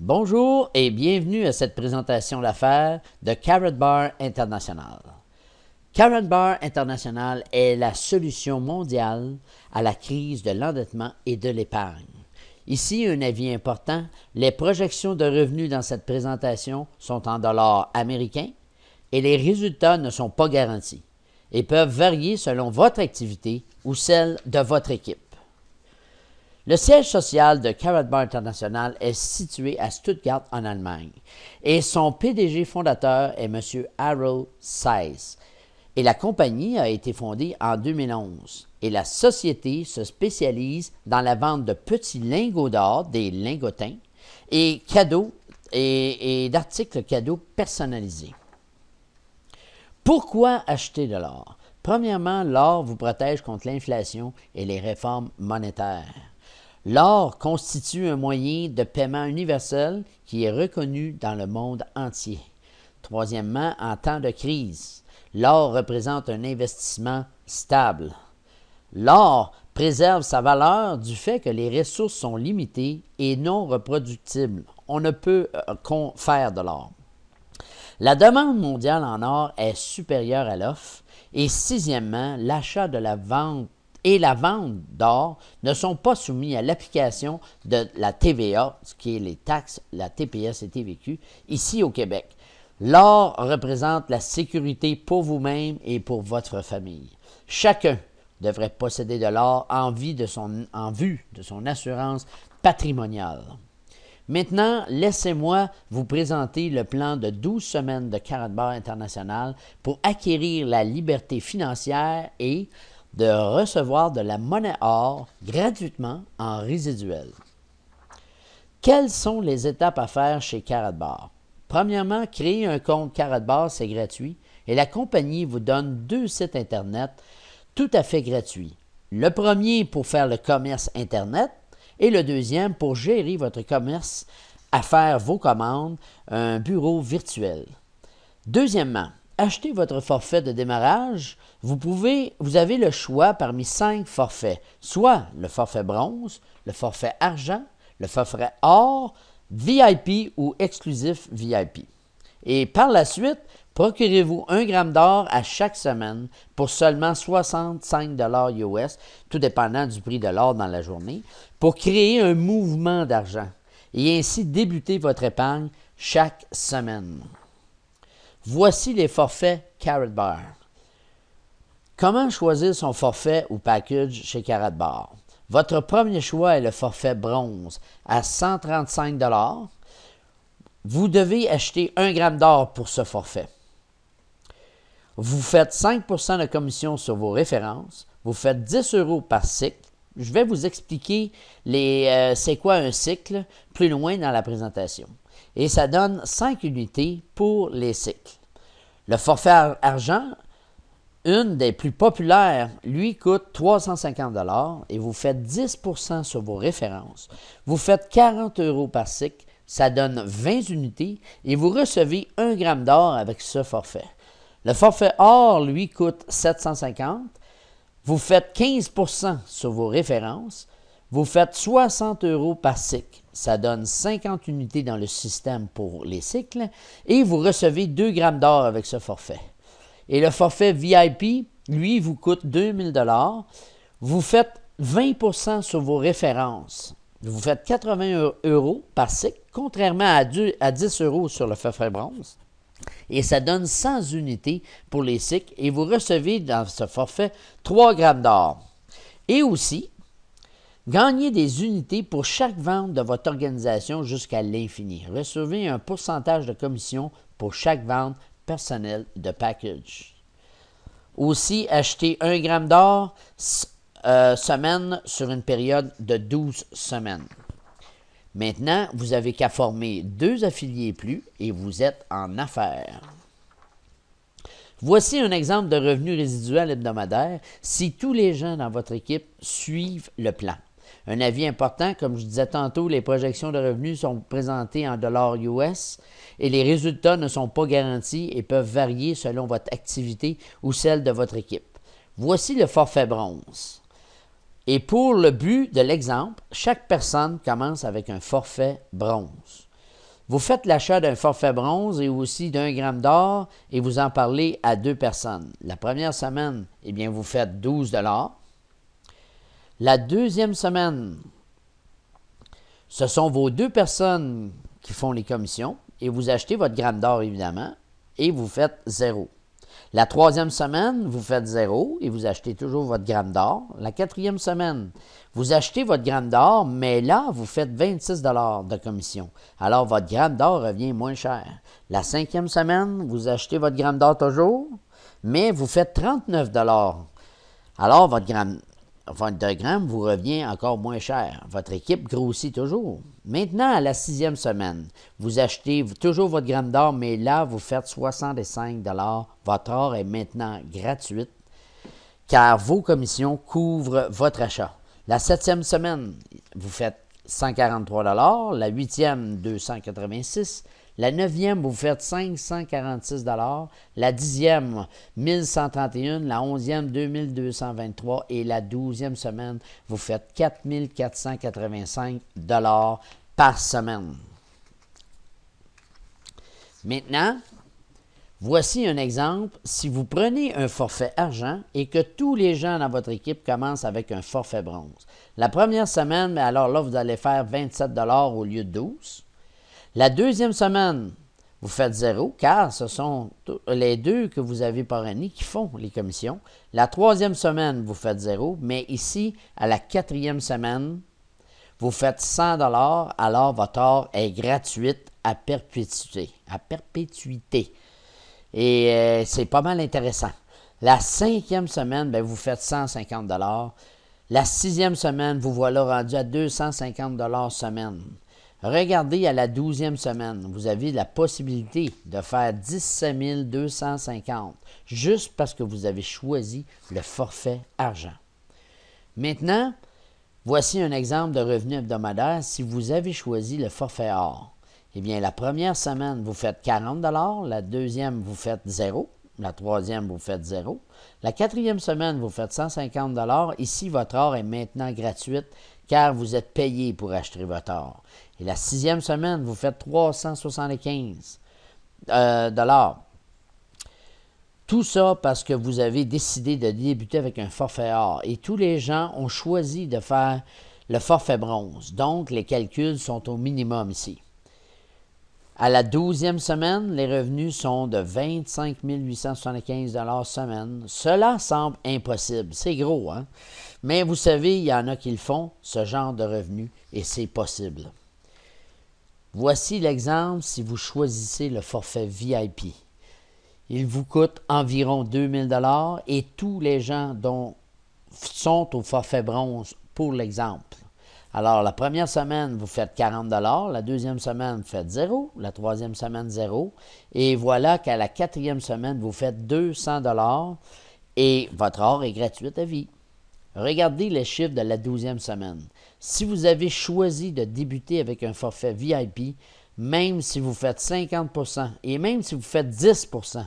Bonjour et bienvenue à cette présentation d'affaires de Karatbar International. Karatbar International est la solution mondiale à la crise de l'endettement et de l'épargne. Ici, un avis important, les projections de revenus dans cette présentation sont en dollars américains et les résultats ne sont pas garantis et peuvent varier selon votre activité ou celle de votre équipe. Le siège social de Karatbar International est situé à Stuttgart, en Allemagne, et son PDG fondateur est M. Harold Seiss. Et la compagnie a été fondée en 2011. Et la société se spécialise dans la vente de petits lingots d'or, des lingotins, et cadeaux et d'articles cadeaux personnalisés. Pourquoi acheter de l'or? Premièrement, l'or vous protège contre l'inflation et les réformes monétaires. L'or constitue un moyen de paiement universel qui est reconnu dans le monde entier. Troisièmement, en temps de crise, l'or représente un investissement stable. L'or préserve sa valeur du fait que les ressources sont limitées et non reproductibles. On ne peut qu'en faire de l'or. La demande mondiale en or est supérieure à l'offre. Et sixièmement, l'achat de la vente et la vente d'or ne sont pas soumis à l'application de la TVA, ce qui est les taxes, la TPS et TVQ, ici au Québec. L'or représente la sécurité pour vous-même et pour votre famille. Chacun devrait posséder de l'or en vue de son assurance patrimoniale. Maintenant, laissez-moi vous présenter le plan de 12 semaines de Karatbar International pour acquérir la liberté financière et de recevoir de la monnaie or gratuitement en résiduel. Quelles sont les étapes à faire chez Karatbar? Premièrement, créer un compte Karatbar, c'est gratuit et la compagnie vous donne 2 sites Internet tout à fait gratuits. Le premier pour faire le commerce Internet et le deuxième pour gérer votre commerce, à faire vos commandes, un bureau virtuel. Deuxièmement, achetez votre forfait de démarrage. Vous avez le choix parmi 5 forfaits, soit le forfait bronze, le forfait argent, le forfait or, VIP ou exclusif VIP. Et par la suite, procurez-vous 1 gramme d'or à chaque semaine pour seulement 65 $ US, tout dépendant du prix de l'or dans la journée, pour créer un mouvement d'argent et ainsi débuter votre épargne chaque semaine. Voici les forfaits Karatbar. Comment choisir son forfait ou package chez Karatbar? Votre premier choix est le forfait bronze à 135 $. Vous devez acheter 1 gramme d'or pour ce forfait. Vous faites 5 % de commission sur vos références. Vous faites 10 € par cycle. Je vais vous expliquer c'est quoi un cycle plus loin dans la présentation. Et ça donne 5 unités pour les cycles. Le forfait argent, une des plus populaires, lui coûte 350 $ et vous faites 10 % sur vos références. Vous faites 40 € par cycle, ça donne 20 unités et vous recevez 1 gramme d'or avec ce forfait. Le forfait or, lui, coûte 750 $. Vous faites 15 % sur vos références. Vous faites 60 € par cycle. Ça donne 50 unités dans le système pour les cycles et vous recevez 2 grammes d'or avec ce forfait. Et le forfait VIP, lui, vous coûte 2000 $. Vous faites 20 % sur vos références. Vous faites 80 € par cycle, contrairement à 10 € sur le forfait bronze. Et ça donne 100 unités pour les cycles et vous recevez dans ce forfait 3 grammes d'or. Et aussi, gagnez des unités pour chaque vente de votre organisation jusqu'à l'infini. Recevez un pourcentage de commission pour chaque vente personnelle de package. Aussi, achetez 1 gramme d'or semaine sur une période de 12 semaines. Maintenant, vous n'avez qu'à former 2 affiliés plus et vous êtes en affaires. Voici un exemple de revenu résiduel hebdomadaire si tous les gens dans votre équipe suivent le plan. Un avis important, comme je disais tantôt, les projections de revenus sont présentées en dollars US et les résultats ne sont pas garantis et peuvent varier selon votre activité ou celle de votre équipe. Voici le forfait bronze. Et pour le but de l'exemple, chaque personne commence avec un forfait bronze. Vous faites l'achat d'un forfait bronze et aussi d'1 gramme d'or et vous en parlez à 2 personnes. La première semaine, eh bien, vous faites 12 $. La deuxième semaine, ce sont vos 2 personnes qui font les commissions et vous achetez votre gramme d'or, évidemment, et vous faites 0. La troisième semaine, vous faites 0 et vous achetez toujours votre gramme d'or. La quatrième semaine, vous achetez votre gramme d'or, mais là, vous faites 26 $ de commission. Alors, votre gramme d'or revient moins cher. La cinquième semaine, vous achetez votre gramme d'or toujours, mais vous faites 39 $. Alors, votre gramme vous revient encore moins cher. Votre équipe grossit toujours. Maintenant, à la sixième semaine, vous achetez toujours votre gramme d'or, mais là, vous faites 65 $. Votre or est maintenant gratuite, car vos commissions couvrent votre achat. La septième semaine, vous faites 143 $. La huitième, 286 $. La neuvième, vous faites 546 $. La dixième, 1131 $. La onzième, 2223 $. Et la douzième semaine, vous faites 4485 $ par semaine. Maintenant, voici un exemple. Si vous prenez un forfait argent et que tous les gens dans votre équipe commencent avec un forfait bronze. La première semaine, alors là, vous allez faire 27 $ au lieu de 12. La deuxième semaine, vous faites 0, car ce sont les 2 que vous avez parrainés qui font les commissions. La troisième semaine, vous faites 0, mais ici, à la quatrième semaine, vous faites 100 $, alors votre or est gratuite à perpétuité. Et c'est pas mal intéressant. La cinquième semaine, bien, vous faites 150 $. La sixième semaine, vous voilà rendu à 250 $ semaine. Regardez à la 12e semaine, vous avez la possibilité de faire 17 250 juste parce que vous avez choisi le forfait argent. Maintenant, voici un exemple de revenu hebdomadaire si vous avez choisi le forfait or. Eh bien, la première semaine, vous faites 40 $, la deuxième, vous faites 0, la troisième, vous faites 0. La quatrième semaine, vous faites 150 $. Ici, votre or est maintenant gratuite car vous êtes payé pour acheter votre or. Et la sixième semaine, vous faites 375 $. Tout ça parce que vous avez décidé de débuter avec un forfait or. Et tous les gens ont choisi de faire le forfait bronze. Donc, les calculs sont au minimum ici. À la 12e semaine, les revenus sont de 25 875 $ semaine. Cela semble impossible. C'est gros, hein? Mais vous savez, il y en a qui le font, ce genre de revenus, et c'est possible. Voici l'exemple si vous choisissez le forfait VIP. Il vous coûte environ 2000 $ et tous les gens sont au forfait bronze pour l'exemple. Alors, la première semaine, vous faites 40 $, la deuxième semaine, vous faites 0, la troisième semaine, 0, et voilà qu'à la quatrième semaine, vous faites 200 $ et votre or est gratuit à vie. Regardez les chiffres de la 12e semaine. Si vous avez choisi de débuter avec un forfait VIP, même si vous faites 50 % et même si vous faites 10 %,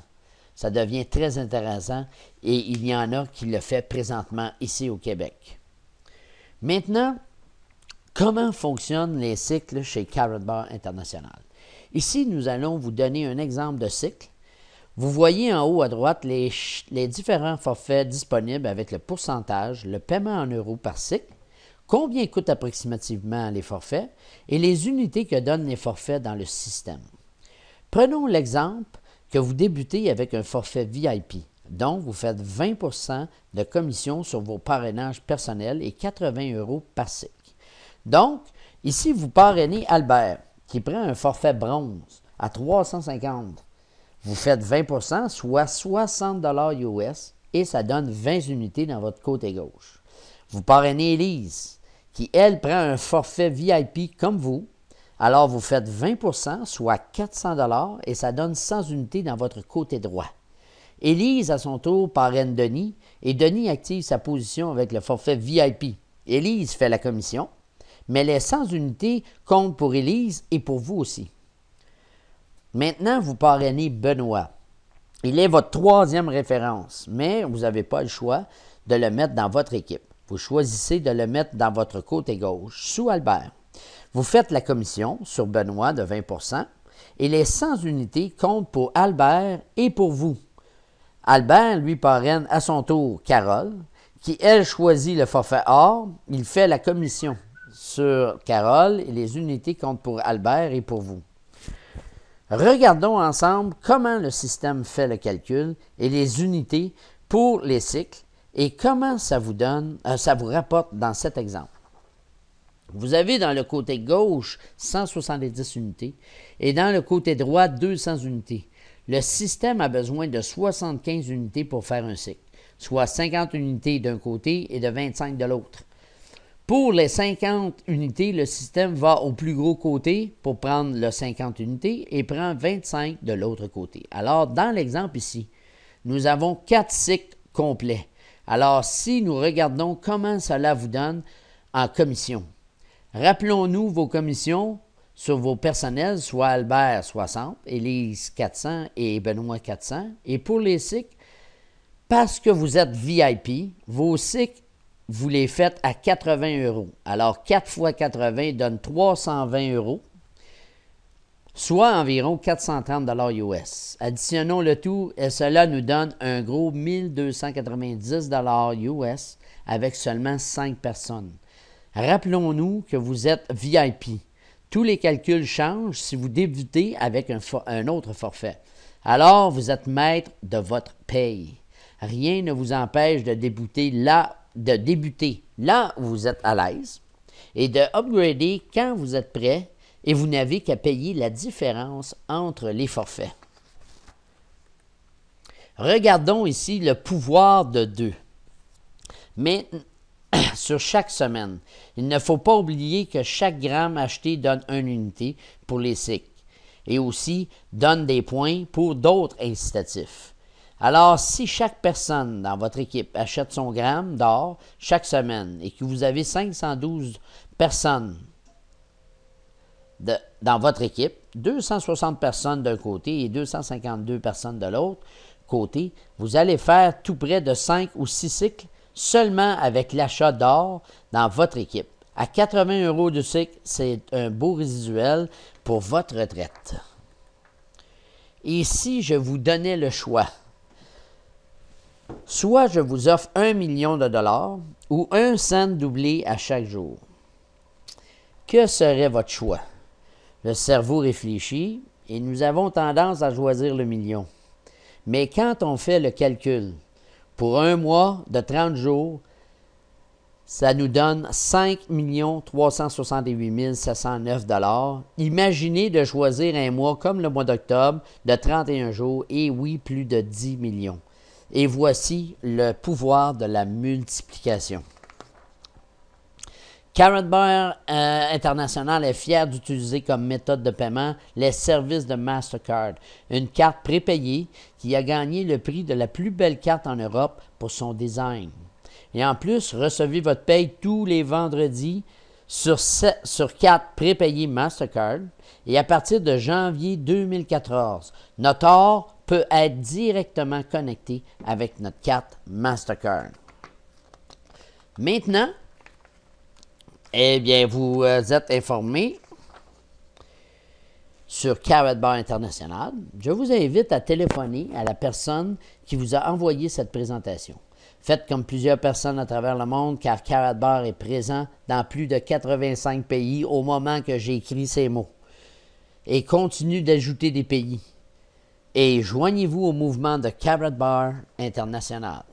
ça devient très intéressant et il y en a qui le font présentement ici au Québec. Maintenant, comment fonctionnent les cycles chez Karatbar International? Ici, nous allons vous donner un exemple de cycle. Vous voyez en haut à droite les différents forfaits disponibles avec le pourcentage, le paiement en euros par cycle, combien coûtent approximativement les forfaits et les unités que donnent les forfaits dans le système. Prenons l'exemple que vous débutez avec un forfait VIP. Donc, vous faites 20 % de commission sur vos parrainages personnels et 80 € par cycle. Donc, ici, vous parrainez Albert, qui prend un forfait bronze à 350. Vous faites 20 %, soit 60 $ US, et ça donne 20 unités dans votre côté gauche. Vous parrainez Élise, qui, elle, prend un forfait VIP comme vous. Alors, vous faites 20 %, soit 400 $, et ça donne 100 unités dans votre côté droit. Élise, à son tour, parraine Denis, et Denis active sa position avec le forfait VIP. Élise fait la commission, mais les 100 unités comptent pour Élise et pour vous aussi. Maintenant, vous parrainez Benoît. Il est votre troisième référence, mais vous n'avez pas le choix de le mettre dans votre équipe. Vous choisissez de le mettre dans votre côté gauche, sous Albert. Vous faites la commission sur Benoît de 20 et les 100 unités comptent pour Albert et pour vous. Albert, lui, parraine à son tour Carole, qui, elle, choisit le forfait or. Il fait la commission sur Carole et les unités comptent pour Albert et pour vous. Regardons ensemble comment le système fait le calcul et les unités pour les cycles et comment ça vous rapporte dans cet exemple. Vous avez dans le côté gauche 170 unités et dans le côté droit 200 unités. Le système a besoin de 75 unités pour faire un cycle, soit 50 unités d'un côté et de 25 de l'autre. Pour les 50 unités, le système va au plus gros côté pour prendre le 50 unités et prend 25 de l'autre côté. Alors, dans l'exemple ici, nous avons 4 cycles complets. Alors, si nous regardons comment cela vous donne en commission, rappelons-nous vos commissions sur vos personnels, soit Albert 60, Élise 400 et Benoît 400. Et pour les cycles, parce que vous êtes VIP, vos cycles, vous les faites à 80 €. Alors, 4 fois 80 donne 320 €, soit environ 430 $ US. Additionnons le tout et cela nous donne un gros 1290 $ US avec seulement 5 personnes. Rappelons-nous que vous êtes VIP. Tous les calculs changent si vous débutez avec un autre forfait. Alors, vous êtes maître de votre paye. Rien ne vous empêche de débuter là où vous êtes à l'aise et de upgrader quand vous êtes prêt et vous n'avez qu'à payer la différence entre les forfaits. Regardons ici le pouvoir de 2. Mais sur chaque semaine, il ne faut pas oublier que chaque gramme acheté donne une unité pour les cycles et aussi donne des points pour d'autres incitatifs. Alors, si chaque personne dans votre équipe achète son gramme d'or chaque semaine et que vous avez 512 personnes dans votre équipe, 260 personnes d'un côté et 252 personnes de l'autre côté, vous allez faire tout près de 5 ou 6 cycles seulement avec l'achat d'or dans votre équipe. À 80 € de cycle, c'est un beau résiduel pour votre retraite. Et si je vous donnais le choix, soit je vous offre 1 million de dollars ou 1 cent doublé à chaque jour, que serait votre choix? Le cerveau réfléchit et nous avons tendance à choisir le million. Mais quand on fait le calcul, pour un mois de 30 jours, ça nous donne 5 368 709 $. Imaginez de choisir un mois comme le mois d'octobre de 31 jours et oui, plus de 10 millions. Et voici le pouvoir de la multiplication. Karatbar International est fier d'utiliser comme méthode de paiement les services de Mastercard, une carte prépayée qui a gagné le prix de la plus belle carte en Europe pour son design. Et en plus, recevez votre paye tous les vendredis sur carte prépayée Mastercard et à partir de janvier 2014, notre or peut être directement connecté avec notre carte Mastercard. Maintenant, eh bien, vous êtes informé sur Karatbar International. Je vous invite à téléphoner à la personne qui vous a envoyé cette présentation. Faites comme plusieurs personnes à travers le monde, car Karatbar est présent dans plus de 85 pays au moment que j'ai écrit ces mots. Et continue d'ajouter des pays. Et joignez-vous au mouvement de Karatbar International.